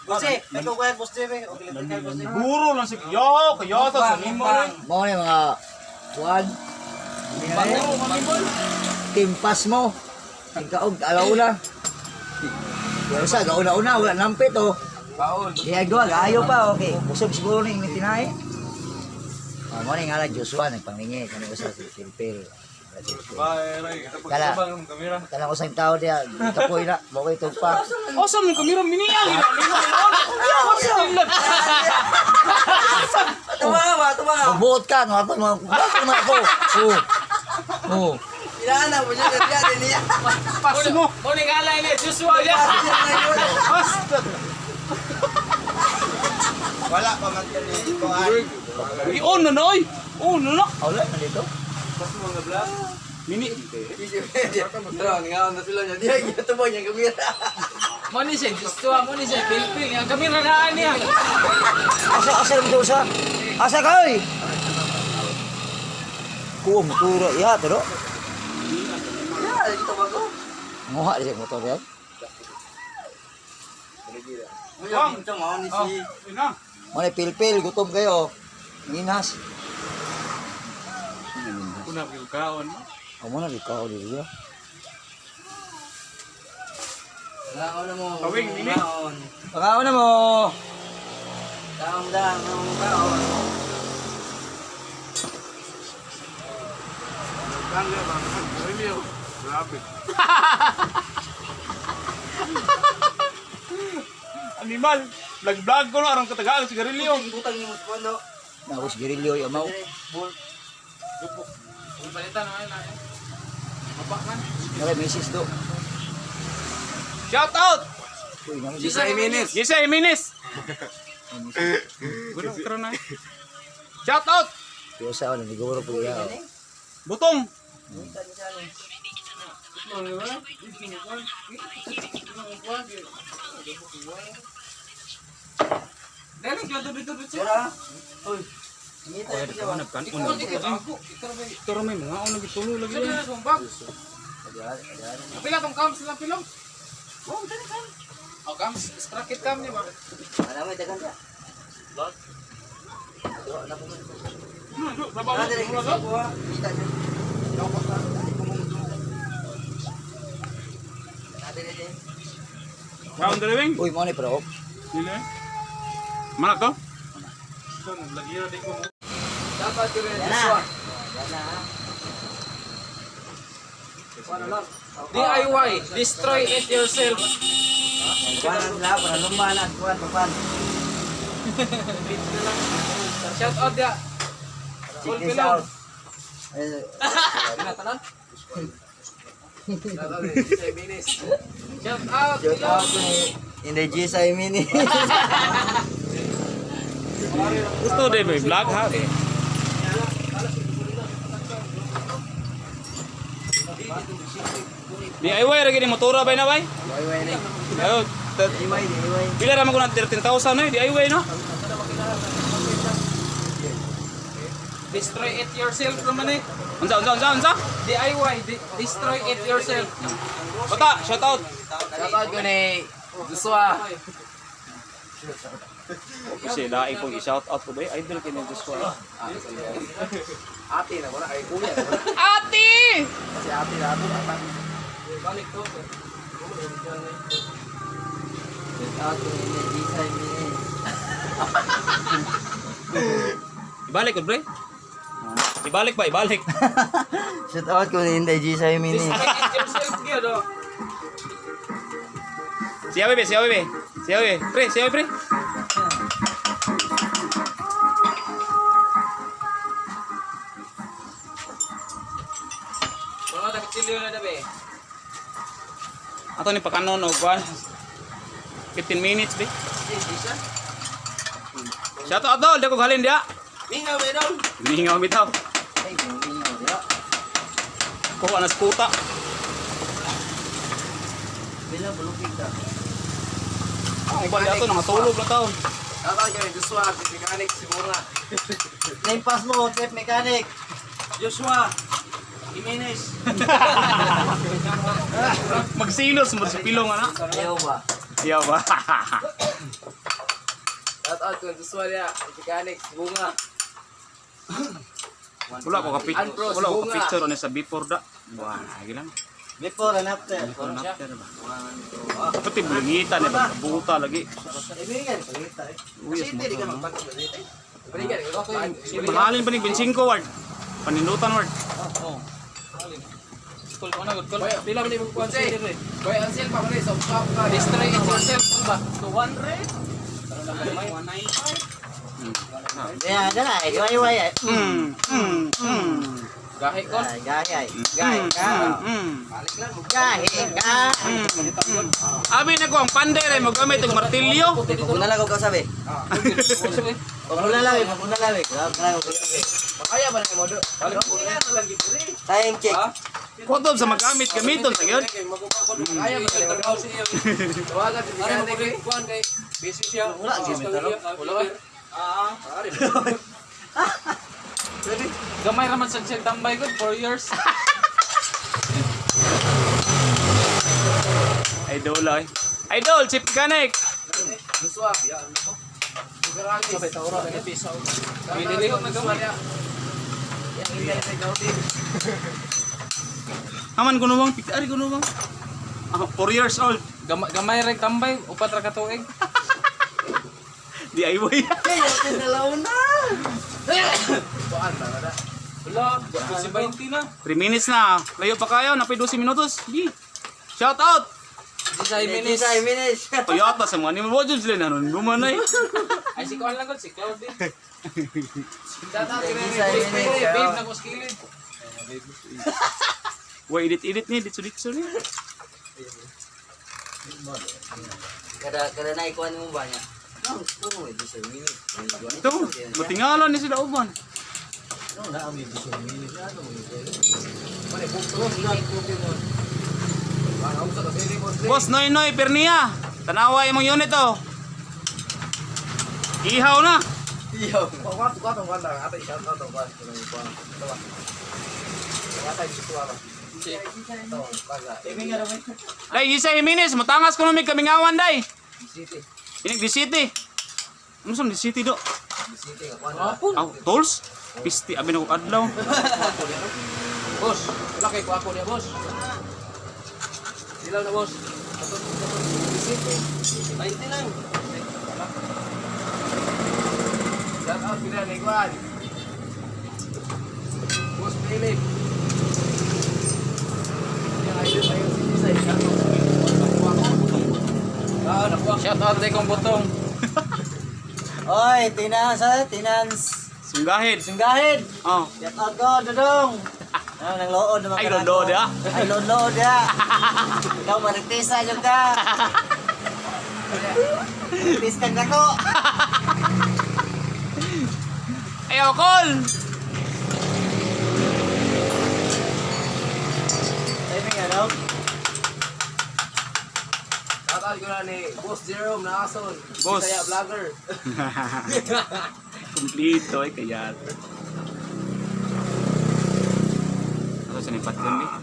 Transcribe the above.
Bosse, ikaw kaya boss Jebe. Guro lang si Yo, kaya sa nimo rin. Mo ni mga kuan. Timpas mo. Ikaw alauna. Pero sa gauna-una wala nampit oh. Baon. Diya gwa gayo pa okay. Kusog siguro ning tinay. Mo ni ngala Joshua nagpanglingi kani usa si Silpil. Bye, Ray. Kala Ang kamera. kala ko sa tao dia kapoy na mo kay tugpa. Oh, sa mong kamera miniyang. Tumawa. Buot ka no ako mo ako. Oh. Ilana mo siya diyan niya. Pas mo. Mo ni kala ini Joshua ya. Pas. Wala pa man ni kuan. I-on na noy. On na. Wala na dito. Mini. Pero nga na sila niya. Diya gitubo niya kamera. Mo ni siya Joshua, mo ni siya Pilpil. Ang kamera na niya. Asa mo sa? Asa kay? Kuha mo turo ya pero. Ya, dito ba ko? Ngoha di motor ya. Bang, ito mo ni si. Ina. Mo ni pilpil gutom kayo. Nginas. Kuna kaon. Amo na ikaw di ya. Laon na mo. Kawing, nini. Pakaon na mo. Daam ang kaon. Kangga bang. Review. Grabe. Animal. Vlog ko na arang katagaan si Garilio. Butang ni mo sa puno. Naus girilyo ya mau. Bul. Palitan na na. Mapakan. Nare misis do. Shout out. Uy, naman Gisa Jimenez. Gisa Jimenez. Guro karon na. Shout out. Yo sa ano siguro po ya. Butong. Dali ka dito dito. Sira. Uy. Ngita Kaya siya. ka nagkan uno. Ito ra may mga uno gitulo lagi. Sige na sumbag. Pila tong cams sila pilong. Oh, dali kam. Oh, cams, sprocket cam niya ba? Ano mo dagan siya? Sabaw. Dali ko sa buha. Kita siya. Round driving. Uy, mo ni pro. Dili. Mana to? Lagi ra di ko. Dapat ko rin Yan Joshua. na. DIY, destroy it yourself. Kuan sila para lumanan kuan papan. Shout out dia. Full Check this pilong. out. Eh, Pinatanan. Shout out. shout out ni Inday Gisa Mini. Gusto din may vlog ha. DIY ra gini motora bay na bay. Way ni. Ayo, Imay di imay. pila ra man ko na 13,000 na DIY no? Destroy it yourself naman eh. Unsa? DIY, destroy it yourself. Bata, shout out. Shout out ko ni Joshua. Kasi laing ko i-shout out ko bay. Idol kini Joshua. Ate na wala ay kuya. Ati! Kasi ate na ato na. Balik to. Shout out ni Inday Gisa Mini. Ibalik ko, bre. Ibalik ba? Ibalik. Shout out ko ni Inday Gisa Mini. Destroy it yourself gyud oh. Siya bebe. Pre, siya pre. Wala ta kitsilyo na dabe. Ato ni pakanon og kwan. 15 minutes be. Shout out dol, dako halin dia. Mingaw be daw. Mingaw bitaw. Ay, mingaw dia. Ko anas puta. Bila bulupig ka. Ang iba dato nakatulog na taon. Shout out ko ni Joshua, mechanic siguro na. Name pass mo, trip mechanic. Joshua Jimenez. Magsilos mo sa pilong ana. Ayaw ba? Ayaw ba? Shout out kung gusto niya. Mechanic, bunga. Wala ko ka-picture ano sa before da. Wah, lagi lang. Before and after. Pati bulingitan eh, buta lagi. Kaibigan, palita eh. Uyas mo. Balikan, ako yung... Mahalin pa ni Bensinko ward. Panindutan ward. School ko na, good call. Pila mo ni mong consider eh. Boy, Ansel pa mo rin. So, stop ka. Destroy it yourself. Ba? 200? Kaya, dala eh. Iway-iway eh. Gahe ko. Gahi. Gahi ka. Gahi ka. Abi na ko ang pandere mo gamit og martilyo. Paguna lang ko sabi. Paguna lang. Makaya ba na mo do? Time check. Kutob sa magamit gamiton sa gyud. Makaya ba na mo do? Tawagan si mechanic eh. Busy siya. Wala, game ito, no? Wala ba? Gamay raman sa siyang tambay ko, 4 years. Idol ay. Idol, chip mechanic. Nuswap. Yan. Garage. Sabay tauro na piso. Binili ko na gamay. Haman kuno bang pikari kuno bang. 4 years old. Gamay rin tambay, upat ra ka tuig. DIY. Kaya, tinalaw na. Tuan ba na? Wala, 20 na. 3 minutes na. Layo pa kayo, napay 12 minutos. Gi. Shout out. Desay minutes. 5 minutes. Toyota sa mga ni mo jud sila nanon gumanay. Ay, si Kuan lang ko, si Cloud din. Data Babe, na ko skilled. Wa edit ni ditso ni. Kada naikuan mo ba niya? No, puro eh, 10 minutes. Ito, matingalan ni sila uban. No, naami 10 minutes. Ano mo Boss Noy Pernia. Tanawa imong unit oh. Ihaw na. Iyo. Dai isa Jimenez, mutangas ko mi kamingawan dai. Ini di city. Unsa di city do? Aw, tools? Pisti abi na ko adlaw. Boss, wala kay ko ako niya, boss. Dilaw na, boss. 20 lang. Shout out pila ni Juan. Boss Philip. Yang idol tayo si Isay. Shout out day kong butong. Oy, tinans. Sunggahid. Sunggahid. Oh. Shout out ko, Dodong. Ano, nang lood naman Ay lodo dia. Ay, lood ya. Ikaw, mariktisa dyan ka. Mariktis kang ako. Ayaw call. Timing ano? Shout out ko na ni Boss Jerome na ason. Boss. Saya vlogger. Kumplito ay kaya. Ano sa nipat yan